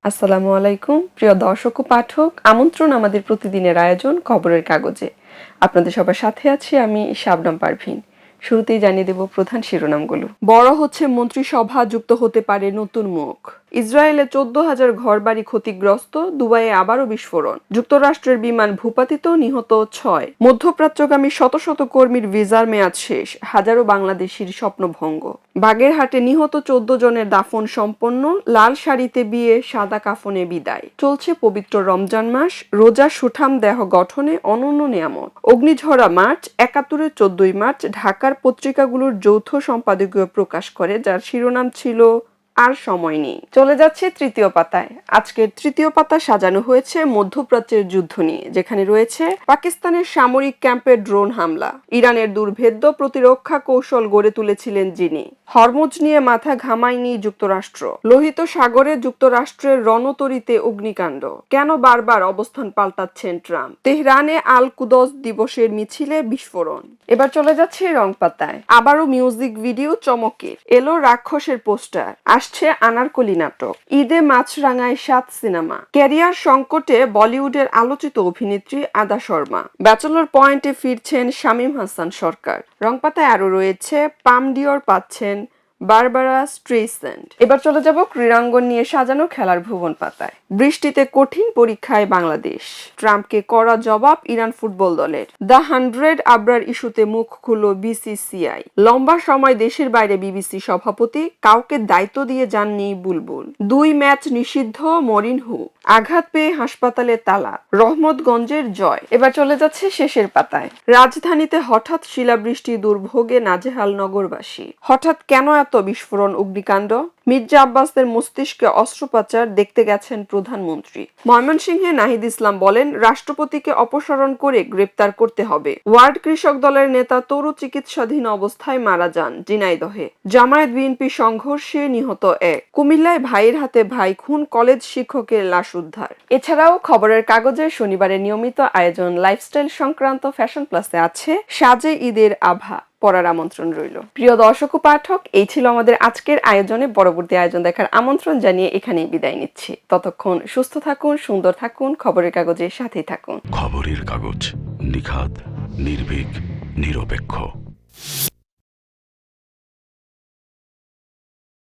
আসসালামু আলাইকুম প্রিয় দর্শক ও পাঠক, আমন্ত্রণ আমাদের প্রতিদিনের আয়োজন খবরের কাগজে। আপনাদের সবার সাথে আছি আমি শাবনাম পারভীন। শুরুতেই জানিয়ে দেব প্রধান শিরোনামগুলো। বড় হচ্ছে মন্ত্রিসভা, যুক্ত হতে পারে নতুন মুখ। ইসরায়েলে 14,000 ঘরবাড়ি ক্ষতিগ্রস্ত, দুবাইয়ে আবারও বিস্ফোরণ। যুক্তরাষ্ট্রের বিমান ভূপাতিত, নিহত 6। মধ্যপ্রাচ্যগামী শত শত কর্মীর ভিসার মেয়াদ শেষ, হাজারো বাংলাদেশির স্বপ্নভঙ্গ। বাগেরহাটে নিহত 14 জনের দাফন সম্পন্ন, লাল শাড়িতে বিয়ে, সাদা কাফনে বিদায়। চলছে পবিত্র রমজান মাস, রোজা সুঠাম দেহ গঠনে অনন্য নিয়ামত। অগ্নিঝরা মার্চ, 71-এর 14ই মার্চ ঢাকার পত্রিকাগুলোর যৌথ সম্পাদকীয় প্রকাশ করে, যার শিরোনাম ছিল আর সময় নেই। চলে যাচ্ছে তৃতীয় পাতায়। আজকের তৃতীয় পাতা সাজানো হয়েছে মধ্যপ্রাচ্যের যুদ্ধ নিয়ে, যেখানে রয়েছে পাকিস্তানের সামরিক ক্যাম্পে ড্রোন হামলা, ইরানের দুর্ভেদ্য প্রতিরক্ষা কৌশল গড়ে তুলেছিলেন যিনি। হরমুজ নিয়ে মাথা ঘামায়নি যুক্তরাষ্ট্র, লোহিত সাগরে যুক্তরাষ্ট্রের রণতরীতে অগ্নিকাণ্ড, কেন বারবার অবস্থান পাল্টাচ্ছেন ট্রাম্প, তেহরানে আল কুদস দিবসের মিছিলে বিস্ফোরণ। এবার চলে যাচ্ছে রং পাতায়। আবারও মিউজিক ভিডিও চমকের, এলো রাক্ষসের পোস্টার, আসছে আনারকলি নাটক, ঈদে মাছরাঙায় 7 সিনেমা। ক্যারিয়ার সংকটে বলিউডের আলোচিত অভিনেত্রী আদা শর্মা, ব্যাচেলর পয়েন্টে ফিরছেন শামীম হাসান সরকার। রং পাতায় আরো রয়েছে পাম ডিওর পাচ্ছেন বারবারা স্ট্রেইসেন্ড। এবার চলে যাব ক্রীড়াঙ্গন নিয়ে সাজানো খেলার ভুবন পাতায়। বৃষ্টিতে কঠিন পরীক্ষায় বাংলাদেশ, ট্রাম্পকে কড়া জবাব ইরান ফুটবল দলের। দ্য 100 আবরার ইস্যুতে মুখ খুলল বিসিসিআই। লম্বা সময় দেশের বাইরে বিবিসি সভাপতি, কাউকে দায়িত্ব দিয়ে যাননি বুলবুল। 2 ম্যাচ নিষিদ্ধ মরিনহো, আঘাত পেয়ে হাসপাতালে তালা। রহমতগঞ্জের জয়। এবার চলে যাচ্ছে শেষের পাতায়। রাজধানীতে হঠাৎ শিলাবৃষ্টি, দুর্ভোগে নাজেহাল নগরবাসী। হঠাৎ কেন এত বিস্ফোরণ, অগ্নিকাণ্ড? মির্জা আব্বাসের মস্তিষ্কে অস্ত্রোপচার, দেখতে গেছেন প্রধানমন্ত্রী। ময়মনসিংহে নাহিদ ইসলাম বলেন, রাষ্ট্রপতিকে অপসারণ করে গ্রেপ্তার করতে হবে। ওয়ার্ড কৃষক দলের নেতা তরু চিকিৎসাধীন অবস্থায় মারা যান ঝিনাইদহে। জামায়াত বিএনপি সংঘর্ষে নিহত 1। কুমিল্লায় ভাইয়ের হাতে ভাই খুন, কলেজ শিক্ষকের লাশ উদ্ধার। এছাড়াও খবরের কাগজে শনিবারের নিয়মিত আয়োজন লাইফস্টাইল সংক্রান্ত ফ্যাশন প্লাসে আছে সাজে ঈদের আভা, পড়ার আমন্ত্রণ রইল। প্রিয় দর্শক ও পাঠক, এই ছিল আমাদের আজকের আয়োজনে। পরবর্তী আয়োজন দেখার আমন্ত্রণ জানিয়ে এখানেই বিদায় নিচ্ছি। ততক্ষণ সুস্থ থাকুন, সুন্দর থাকুন, খবরের কাগজের সাথেই থাকুন। খবরের কাগজ, নিখাত, নির্ভীক, নিরপেক্ষ।